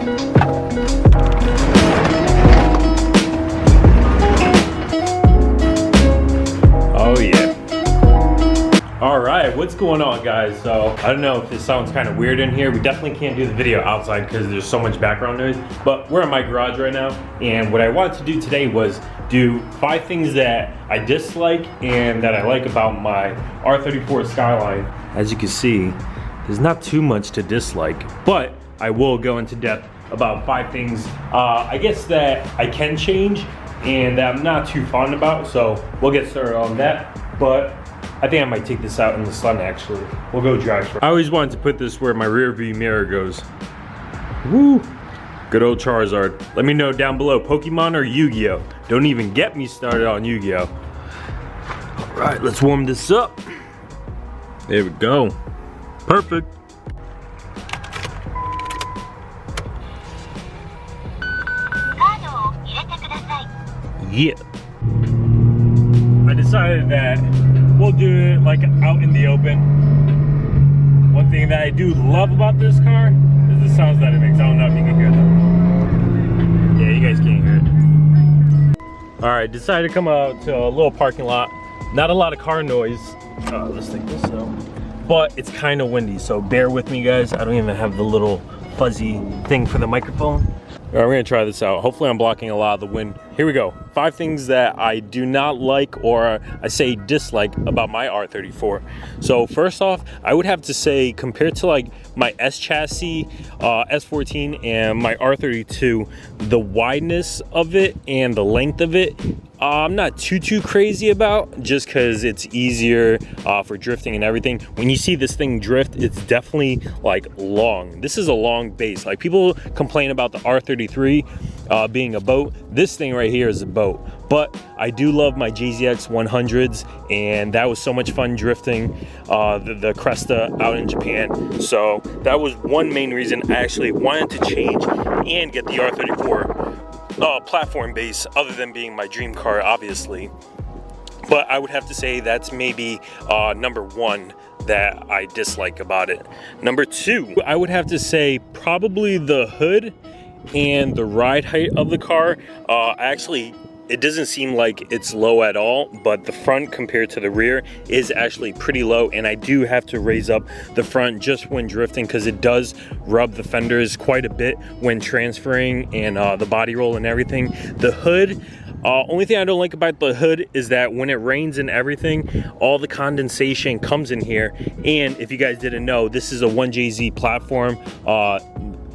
Oh yeah. All right, what's going on, guys? So I don't know if this sounds kind of weird in here. We definitely can't do the video outside because there's so much background noise, but we're in my garage right now. And what I wanted to do today was do 5 things that I dislike and that I like about my R34 Skyline. As you can see, there's not too much to dislike, but I will go into depth about 5 things I guess that I can change and that I'm not too fond about. So we'll get started on that. But I think I might take this out in the sun actually. We'll go drive first. I always wanted to put this where my rear view mirror goes. Woo! Good old Charizard. Let me know down below, Pokemon or Yu-Gi-Oh? Don't even get me started on Yu-Gi-Oh. All right, let's warm this up. There we go. Perfect. Yeah. I decided that we'll do it like out in the open. One thing that I do love about this car is the sounds that it makes. I don't know if you can hear them. Yeah, you guys can't hear it. All right, decided to come out to a little parking lot. Not a lot of car noise. Let's take this out. But it's kind of windy, so bear with me, guys. I don't even have the little fuzzy thing for the microphone. All right, we're gonna try this out. Hopefully I'm blocking a lot of the wind. Here we go. 5 things that I do not like, or I say dislike, about my R34. So first off, I would have to say, compared to like my S chassis, S14 and my R32, the wideness of it and the length of it, I'm not too crazy about, just because it's easier for drifting and everything. When you see this thing drift, it's definitely like long. This is a long base. Like, people complain about the R33 being a boat. This thing right here is a boat. But I do love my JZX 100s, and that was so much fun drifting the Cresta out in Japan. So that was one main reason I actually wanted to change and get the R34 platform base, other than being my dream car, obviously. But I would have to say that's maybe number 1 that I dislike about it. Number 2, I would have to say probably the hood and the ride height of the car. Actually, it doesn't seem like it's low at all, but the front compared to the rear is actually pretty low, and I do have to raise up the front just when drifting, because it does rub the fenders quite a bit when transferring, and the body roll and everything. The hood, only thing I don't like about the hood is that when it rains and everything, all the condensation comes in here. And if you guys didn't know, this is a 1JZ platform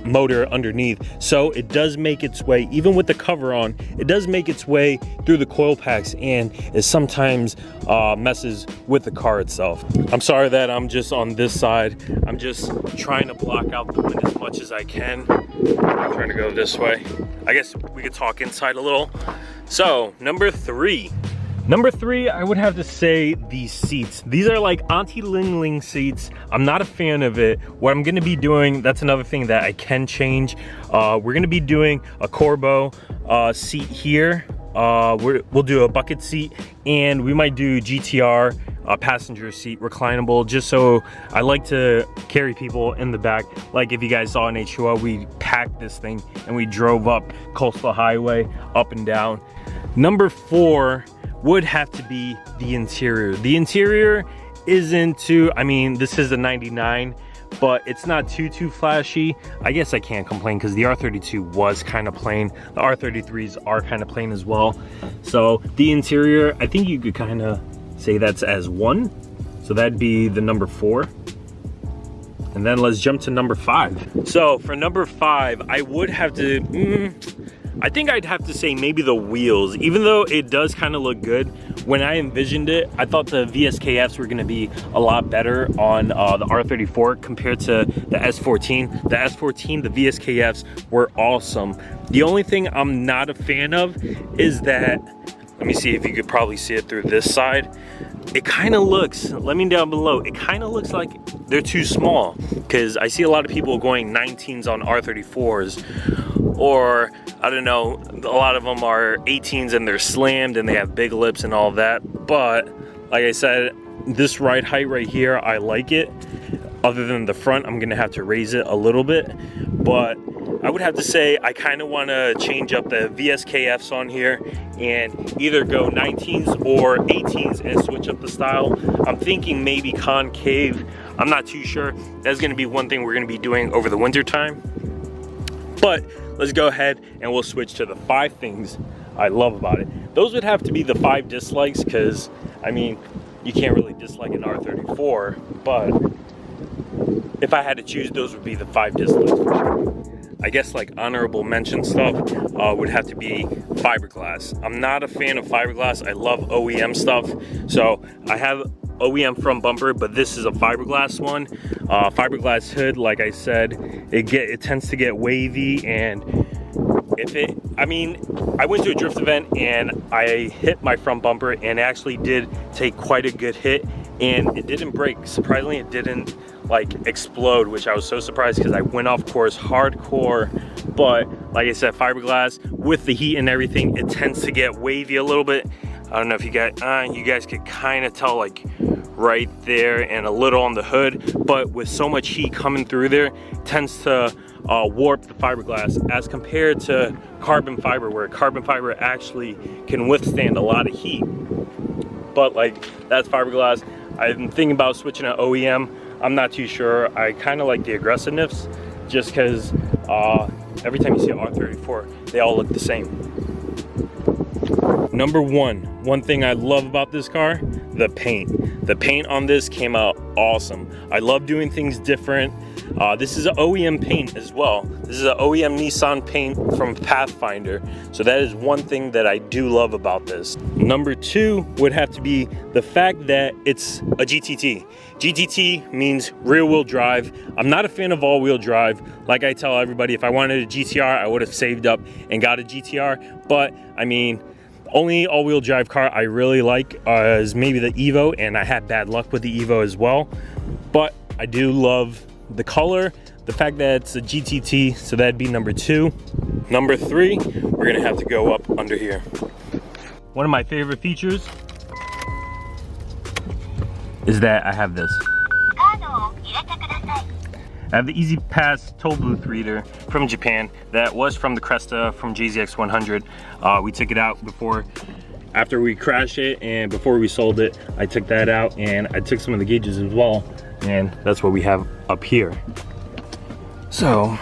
motor underneath, so it does make its way, even with the cover on, it does make its way through the coil packs, and it sometimes messes with the car itself. I'm sorry that I'm just on this side. I'm just trying to block out the wind as much as I can. I'm trying to go this way. I guess we could talk inside a little. So number 3, I would have to say these seats. These are like Auntie Ling Ling seats. I'm not a fan of it. What I'm gonna be doing, that's another thing that I can change. We're gonna be doing a Corbo seat here. We'll do a bucket seat, and we might do GTR passenger seat, reclinable, just so I like to carry people in the back. Like if you guys saw in H2O, we packed this thing and we drove up Coastal Highway, up and down. Number 4 would have to be the interior. The interior isn't too, I mean, this is a 99, but it's not too flashy. I guess I can't complain because the R32 was kind of plain. The R33s are kind of plain as well. So the interior, I think you could kind of say that's as 1. So that'd be the number 4. And then let's jump to number 5. So for number 5, I would have to, I think I'd have to say maybe the wheels. Even though it does kind of look good, when I envisioned it, I thought the VSKFs were gonna be a lot better on the R34 compared to the S14. The S14, the VSKFs were awesome. The only thing I'm not a fan of is that, let me see if you could probably see it through this side. It kind of looks, let me down below, it kind of looks like they're too small, because I see a lot of people going 19s on R34s, or I don't know, a lot of them are 18s and they're slammed and they have big lips and all that. But like I said, this ride height right here, I like it. Other than the front, I'm gonna have to raise it a little bit, but I would have to say I kind of want to change up the VSKFs on here and either go 19s or 18s and switch up the style. I'm thinking maybe concave. I'm not too sure. That's going to be one thing we're going to be doing over the winter time. But let's go ahead and we'll switch to the 5 things I love about it. Those would have to be the 5 dislikes, because I mean, you can't really dislike an R34, but if I had to choose, those would be the 5 dislikes for sure. I guess like honorable mention stuff would have to be fiberglass. I'm not a fan of fiberglass. I love OEM stuff. So I have OEM front bumper, but this is a fiberglass one. Fiberglass hood, like I said, it tends to get wavy, and I went to a drift event and I hit my front bumper and it actually did take quite a good hit, and it didn't break. Surprisingly, it didn't like explode, which I was so surprised because I went off course hardcore. But like I said, fiberglass with the heat and everything, it tends to get wavy a little bit. I don't know if you guys could kind of tell, like right there and a little on the hood, but with so much heat coming through there, it tends to warp the fiberglass as compared to carbon fiber, where carbon fiber actually can withstand a lot of heat. But like, that's fiberglass. I'm thinking about switching to OEM. I'm not too sure. I kind of like the aggressiveness, just because every time you see an R34, they all look the same. Number one thing I love about this car, the paint. The paint on this came out awesome. I love doing things different. This is an OEM paint as well. This is an OEM Nissan paint from Pathfinder. So that is one thing that I do love about this. Number 2 would have to be the fact that it's a GTT. GTT means rear wheel drive. I'm not a fan of all wheel drive. Like I tell everybody, if I wanted a GTR, I would have saved up and got a GTR. But I mean, only all-wheel drive car I really like is maybe the Evo, and I had bad luck with the Evo as well. But I do love the color, the fact that it's a GTT, so that'd be number 2. Number 3, we're gonna have to go up under here. One of my favorite features is that I have this. I have the Easy Pass toll booth reader from Japan that was from the Cresta from JZX 100. We took it out after we crashed it, and before we sold it, I took that out and I took some of the gauges as well, and that's what we have up here. So,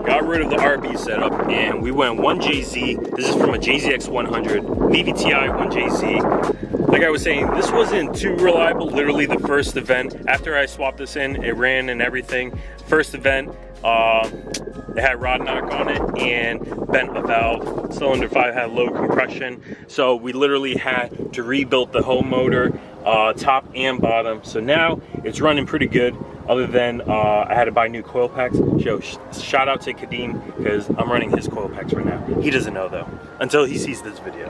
got rid of the RB setup and we went 1JZ. This is from a JZX 100, VVTi 1JZ. Like I was saying, this wasn't too reliable. Literally the first event, after I swapped this in, it ran and everything. First event, it had rod knock on it and bent a valve. Cylinder 5 had low compression. So we literally had to rebuild the whole motor, top and bottom. So now it's running pretty good, other than I had to buy new coil packs. Shout out to Kadeem, because I'm running his coil packs right now. He doesn't know though, until he sees this video.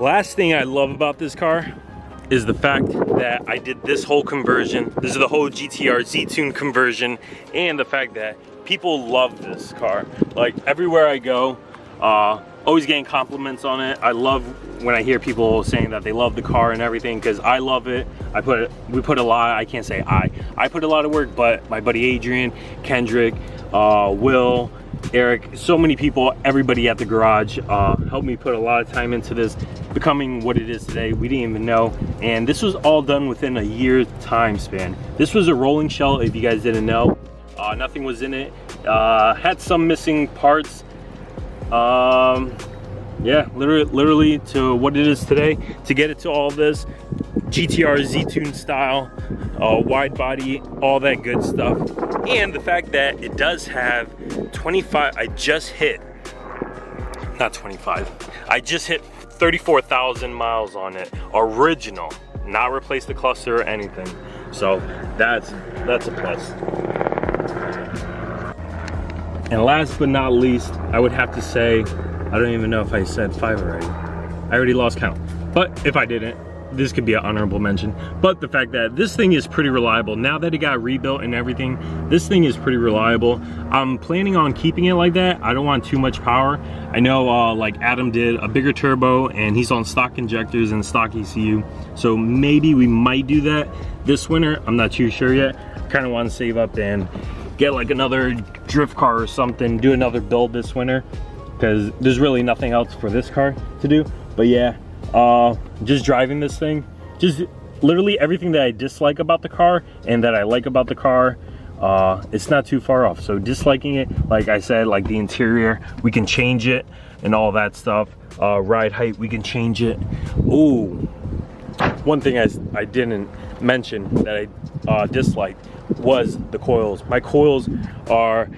Last thing I love about this car is the fact that I did this whole conversion. This is the whole GTR Z-Tune conversion, and the fact that people love this car. Like everywhere I go, always getting compliments on it. I love when I hear people saying that they love the car and everything, because I love it. I put a lot of work, but my buddy Adrian, Kendrick, Will, Eric, so many people, everybody at the garage helped me put a lot of time into this becoming what it is today. We didn't even know, and this was all done within a year's time span. This was a rolling shell, if you guys didn't know. Nothing was in it. Had some missing parts. Yeah, literally to what it is today, to get it to all this GTR Z-Tune style, wide body, all that good stuff. And the fact that it does have 25, I just hit 34,000 miles on it, original, not replace the cluster or anything. So that's a plus. And last but not least, I would have to say, I don't even know if I said 5 already. I already lost count. But if I didn't, this could be an honorable mention, but the fact that this thing is pretty reliable. Now that it got rebuilt and everything, this thing is pretty reliable. I'm planning on keeping it like that. I don't want too much power. I know like Adam did a bigger turbo and he's on stock injectors and stock ECU. So maybe we might do that this winter. I'm not too sure yet. Kind of want to save up and get like another drift car or something, do another build this winter, because there's really nothing else for this car to do. But yeah, just driving this thing, just literally everything that I dislike about the car and that I like about the car, it's not too far off. So disliking it, like I said, like the interior, we can change it and all that stuff. Ride height, we can change it. Ooh, one thing I didn't mention that I disliked was the coils. My coils are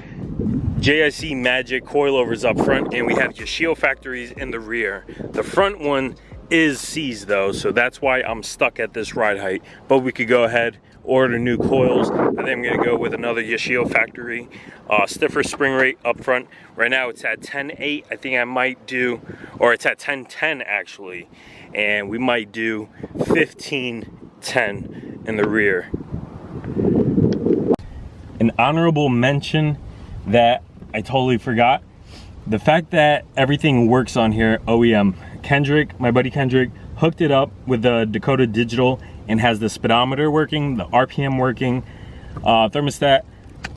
JIC Magic coilovers up front, and we have Yoshio factories in the rear. The front one is seized though, so that's why I'm stuck at this ride height. But we could go ahead, order new coils. I think I'm gonna go with another Yoshio factory. Stiffer spring rate up front. Right now it's at 10.8. I think I might do, or it's at 10.10 actually, and we might do 15.10 in the rear. An honorable mention that I totally forgot, the fact that everything works on here OEM. Kendrick, my buddy Kendrick, hooked it up with the Dakota Digital and has the speedometer working, the RPM working, thermostat,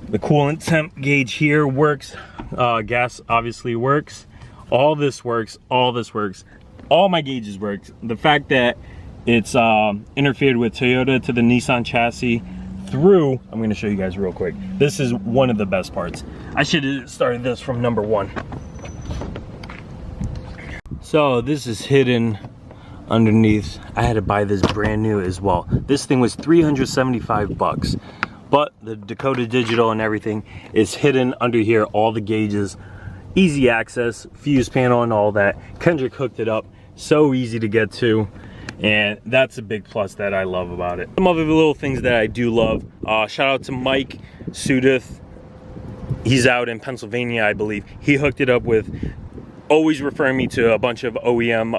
the coolant temp gauge here works, gas obviously works, all this works, all this works, all my gauges work. The fact that it's interfered with Toyota to the Nissan chassis through, I'm going to show you guys real quick. This is one of the best parts. I should have started this from number one. So this is hidden underneath. I had to buy this brand new as well. This thing was 375 bucks, but the Dakota Digital and everything is hidden under here. All the gauges, easy access, fuse panel and all that. Kendrick hooked it up, so easy to get to. And that's a big plus that I love about it. Some other little things that I do love. Shout out to Mike Sudith. He's out in Pennsylvania, I believe. He hooked it up with, always referring me to a bunch of OEM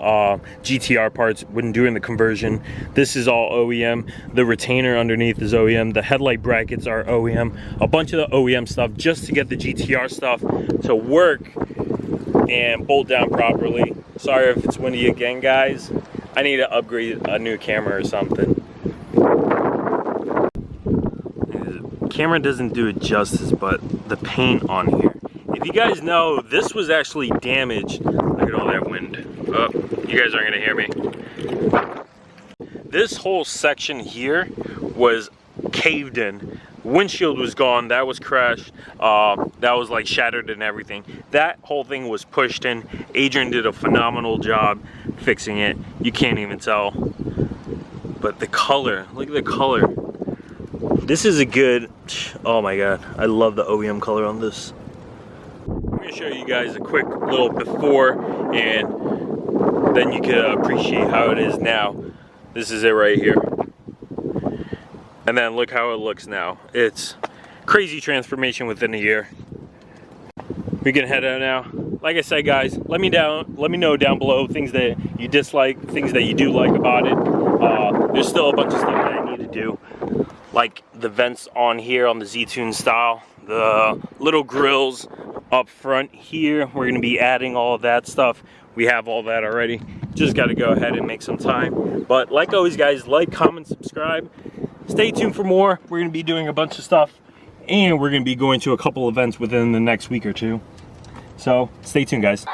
GTR parts when doing the conversion. This is all OEM. The retainer underneath is OEM. The headlight brackets are OEM. A bunch of the OEM stuff just to get the GTR stuff to work and bolt down properly. Sorry if it's windy again, guys. I need to upgrade a new camera or something. The camera doesn't do it justice, but the paint on here. If you guys know, this was actually damaged. Look at all that wind. Oh, you guys aren't gonna hear me. This whole section here was caved in. Windshield was gone, that was crashed, that was like shattered and everything. That whole thing was pushed in. Adrian did a phenomenal job fixing it. You can't even tell. But the color, look at the color. This is a good, oh my god, I love the OEM color on this. I'm gonna show you guys a quick little before, and then you can appreciate how it is now. This is it right here. And then look how it looks now. It's crazy transformation within a year. We can head out now. Like I said, guys, let me know down below things that you dislike, things that you do like about it. There's still a bunch of stuff that I need to do, like the vents on here on the Z-Tune style, the little grills up front here. We're gonna be adding all of that stuff. We have all that already. Just gotta go ahead and make some time. But like always, guys, like, comment, subscribe. Stay tuned for more. We're gonna be doing a bunch of stuff, and we're gonna be going to a couple events within the next week or two. So stay tuned, guys.